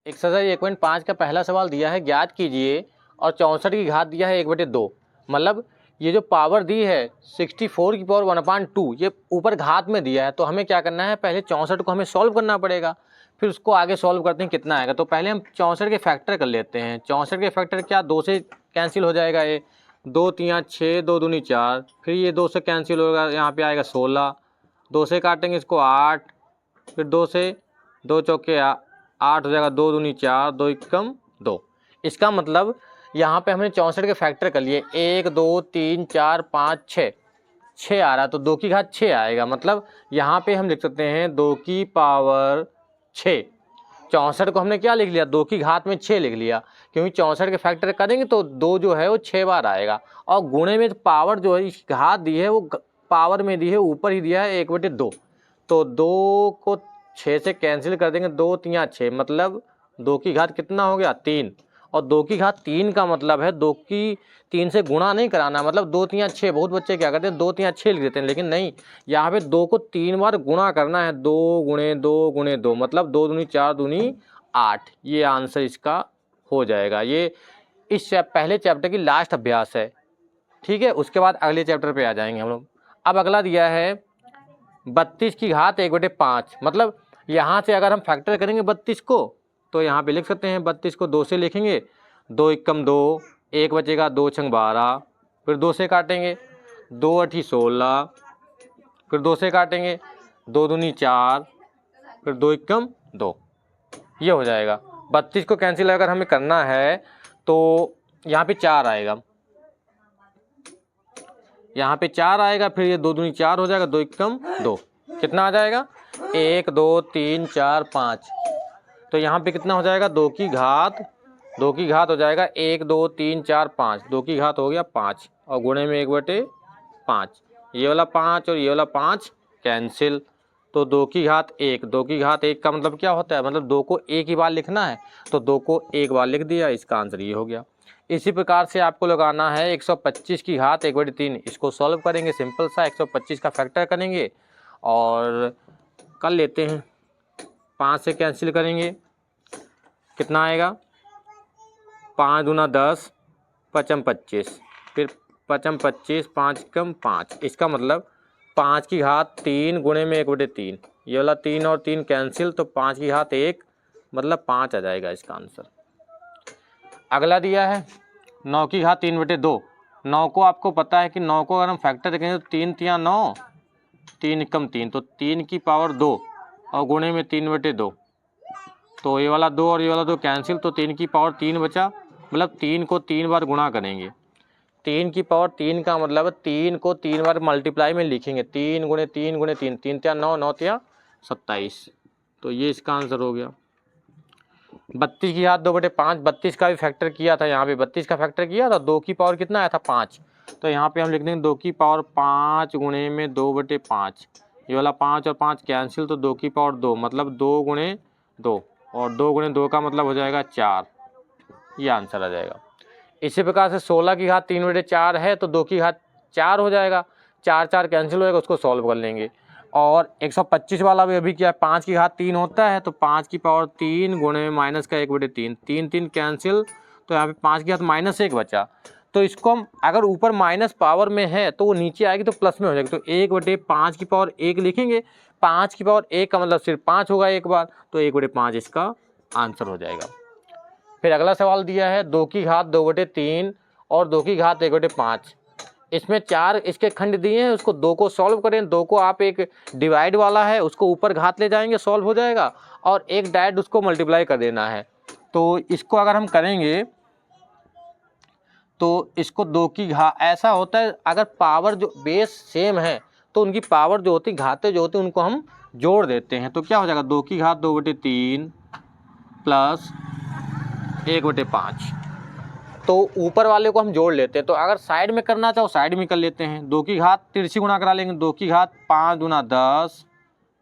Exercise 1.5 का पहला सवाल दिया है, ज्ञात कीजिए और 64 की घात दिया है 1/2। मतलब ये जो पावर दी है 64 की पावर 1/2 ये ऊपर घात में दिया है, तो हमें क्या करना है, पहले 64 को हमें सॉल्व करना पड़ेगा, फिर उसको आगे सॉल्व करते हैं कितना आएगा। तो पहले हम 64 के फैक्टर कर लेते हैं। 64 के फैक्टर क्या, 2 से कैंसिल हो जाएगा, ये 2 3 6, 2 दूनी 4, फिर ये 2 से कैंसिल होगा, यहाँ पे आएगा 16, 2 से काटेंगे इसको 8, फिर 2 से 2 चौके 8 हो जाएगा, 2 दूनी 4, 2 एकम 2। इसका मतलब यहाँ पे हमने 64 के फैक्टर कर लिए, 1 2 3 4 5 6 आ रहा, तो 2 की घात 6 आएगा। मतलब यहाँ पे हम लिख सकते हैं 2 की पावर 6। 64 को हमने क्या लिख लिया, 2 की घात में 6 लिख लिया, क्योंकि 64 के फैक्टर करेंगे तो 2 जो है वो 6 बार आएगा। और गुणे में पावर जो है, घात दी है वो पावर में दी है, ऊपर ही दिया है 1/2। तो 2 को 6 से कैंसिल कर देंगे, 2 3 6, मतलब 2 की घात कितना हो गया, 3। और 2 की घात 3 का मतलब है 2 की 3 से गुणा नहीं कराना, मतलब 2 3 6। बहुत बच्चे क्या करते हैं 2 3 6 लिख देते हैं, लेकिन नहीं, यहाँ पे 2 को 3 बार गुणा करना है, 2 गुणे 2 गुणे 2, मतलब 2 दूनी 4 दूनी 8। ये आंसर इसका हो जाएगा। ये इस पहले चैप्टर की लास्ट अभ्यास है, ठीक है। उसके बाद अगले चैप्टर पे आ जाएंगे हम लोग। अब अगला दिया है 32 की घात 1/5। मतलब यहाँ से अगर हम फैक्टर करेंगे 32 को, तो यहाँ पे लिख सकते हैं 32 को 2 से लिखेंगे, 2 एकम 2, 1 बचेगा, 2 छंग 12, फिर 2 से काटेंगे, 2 अठी 16, फिर 2 से काटेंगे, 2 दूनी 4, फिर 2 एकम 2। ये हो जाएगा। 32 को कैंसिल अगर हमें करना है तो यहाँ पे 4 आएगा, यहाँ पे 4 आएगा, फिर ये 2 दूनी 4 हो जाएगा, 2 एकम 2, कितना आ जाएगा, 1 2 3 4 5। तो यहाँ पे कितना हो जाएगा, 2 की घात हो जाएगा 1 2 3 4 5, 2 की घात हो गया 5, और गुणे में 1/5। ये वाला 5 और ये वाला 5 कैंसिल, तो 2 की घात 1, 2 की घात 1 का मतलब क्या होता है, मतलब 2 को एक ही बार लिखना है, तो 2 को एक बार लिख दिया, इसका आंसर ये हो गया। इसी प्रकार से आपको लगाना है 125 की घात 1/3। इसको सॉल्व करेंगे, सिंपल सा 125 का फैक्टर करेंगे और कर लेते हैं, 5 से कैंसिल करेंगे, कितना आएगा, 5 दूना 10, 5 25, फिर 5 25, 5 कम 5। इसका मतलब 5 की घात 3 गुणे में 1/3। ये वाला 3 और 3 कैंसिल, तो 5 की घात 1, मतलब 5 आ जाएगा इसका आंसर। अगला दिया है 9 की घात 3/2। 9 को आपको पता है कि 9 को अगर हम फैक्टर करेंगे तो 3 3 9, 3 कम 3, तो 3 की पावर 2 और गुणे में 3/2। तो ये वाला 2 और ये वाला 2 कैंसिल, तो 3 की पावर 3 बचा, मतलब 3 को 3 बार गुणा करेंगे। 3 की पावर 3 का मतलब 3 को 3 बार मल्टीप्लाई में लिखेंगे, 3 गुणे 3 गुणे 3, 3 त्या 9, 9 त्या 27। तो ये इसका आंसर हो गया। 32 की घात 2/5, 32 का भी फैक्टर किया था, यहाँ पे 32 का फैक्टर किया था, 2 की पावर कितना आया था, 5। तो यहाँ पे हम लिख देंगे 2 की पावर 5 गुणे में 2/5। ये वाला 5 और 5 कैंसिल, तो 2 की पावर 2, मतलब 2 गुणे 2, और 2 गुणे 2 का मतलब हो जाएगा 4। ये आंसर आ जाएगा। इसी प्रकार से 16 की घात 3/4 है, तो 2 की घात 4 हो जाएगा, 4 4 कैंसिल हो जाएगा, उसको सॉल्व कर लेंगे। और 125 वाला भी अभी क्या है, 5 की घात 3 होता है, तो 5 की पावर 3 गुणे माइनस का 1/3, 3 3 कैंसिल, तो यहाँ पे 5 की घात -1 बचा। तो इसको हम अगर ऊपर माइनस पावर में है तो वो नीचे आएगी तो प्लस में हो जाएगी, तो 1/5 की पावर 1 लिखेंगे, 5 की पावर 1 का मतलब सिर्फ 5 होगा एक बार, तो 1/5 इसका आंसर हो जाएगा। फिर अगला सवाल दिया है 2 की घात 2/3 और 2 की घात 1/5। इसमें 4 इसके खंड दिए हैं, उसको 2 को सॉल्व करें। 2 को आप एक डिवाइड वाला है उसको ऊपर घात ले जाएंगे, सॉल्व हो जाएगा, और एक डायरेक्ट उसको मल्टीप्लाई कर देना है। तो इसको अगर हम करेंगे तो इसको 2 की घात, ऐसा होता है अगर पावर जो बेस सेम है तो उनकी पावर जो होती, घातें जो होती, उनको हम जोड़ देते हैं। तो क्या हो जाएगा, 2 की घात 2/3 प्लस 1/5। तो ऊपर वाले को हम जोड़ लेते हैं। तो अगर साइड में करना चाहो साइड में कर लेते हैं, 2 की घात तिरछी गुणा करा लेंगे, 2 की घात 5 दूना 10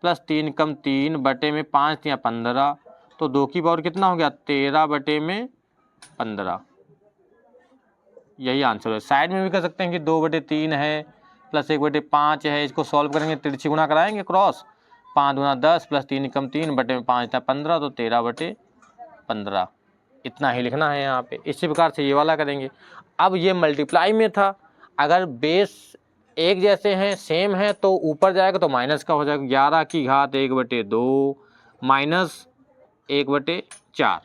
प्लस 3 कम 3 बटे में 5 तिया 15, तो 2 की पावर कितना हो गया, 13 बटे में 15। यही आंसर है। साइड में भी कर सकते हैं कि 2/3 है प्लस 1/5 है, इसको सॉल्व करेंगे, तिरछी गुणा कराएंगे क्रॉस, 5 दूना 10 प्लस 3 कम 3 बटे में 5 था 15, तो 13/15 15, इतना ही लिखना है यहाँ पे। इसी प्रकार से ये वाला करेंगे। अब ये मल्टीप्लाई में था, अगर बेस एक जैसे हैं, सेम है, तो ऊपर जाएगा तो माइनस का हो जाएगा। 11 की घात 1/2 माइनस 1/4।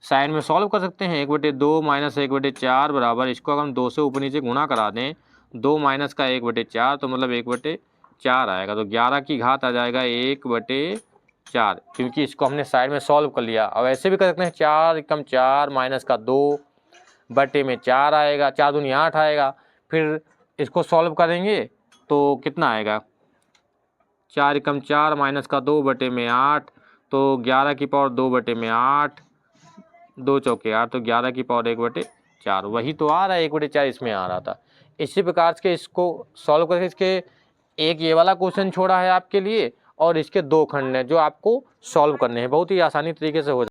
साइड में सॉल्व कर सकते हैं। 1/2 माइनस 1/4 बराबर, इसको अगर हम 2 से ऊपर नीचे गुणा करा दें, 2 माइनस का 1/4 तो मतलब 1/4 आएगा। तो 11 की घात आ जाएगा 1/4, क्योंकि इसको हमने साइड में सॉल्व कर लिया। अब ऐसे भी कर सकते हैं, 4 एकम 4 माइनस का 2/4 आएगा, 4 दूनी 8 आएगा। फिर इसको सॉल्व करेंगे तो कितना आएगा, 4 एकम 4 माइनस का 2/8, तो 11 की पावर 2/8, 2 चौके 8, तो 11 की पावर 1/4, वही तो आ रहा है, 1/4 इसमें आ रहा था। इसी प्रकार से इसको सॉल्व करके इसके एक ये वाला क्वेश्चन छोड़ा है आपके लिए, और इसके 2 खंड हैं जो आपको सॉल्व करने हैं। बहुत ही आसानी तरीके से हो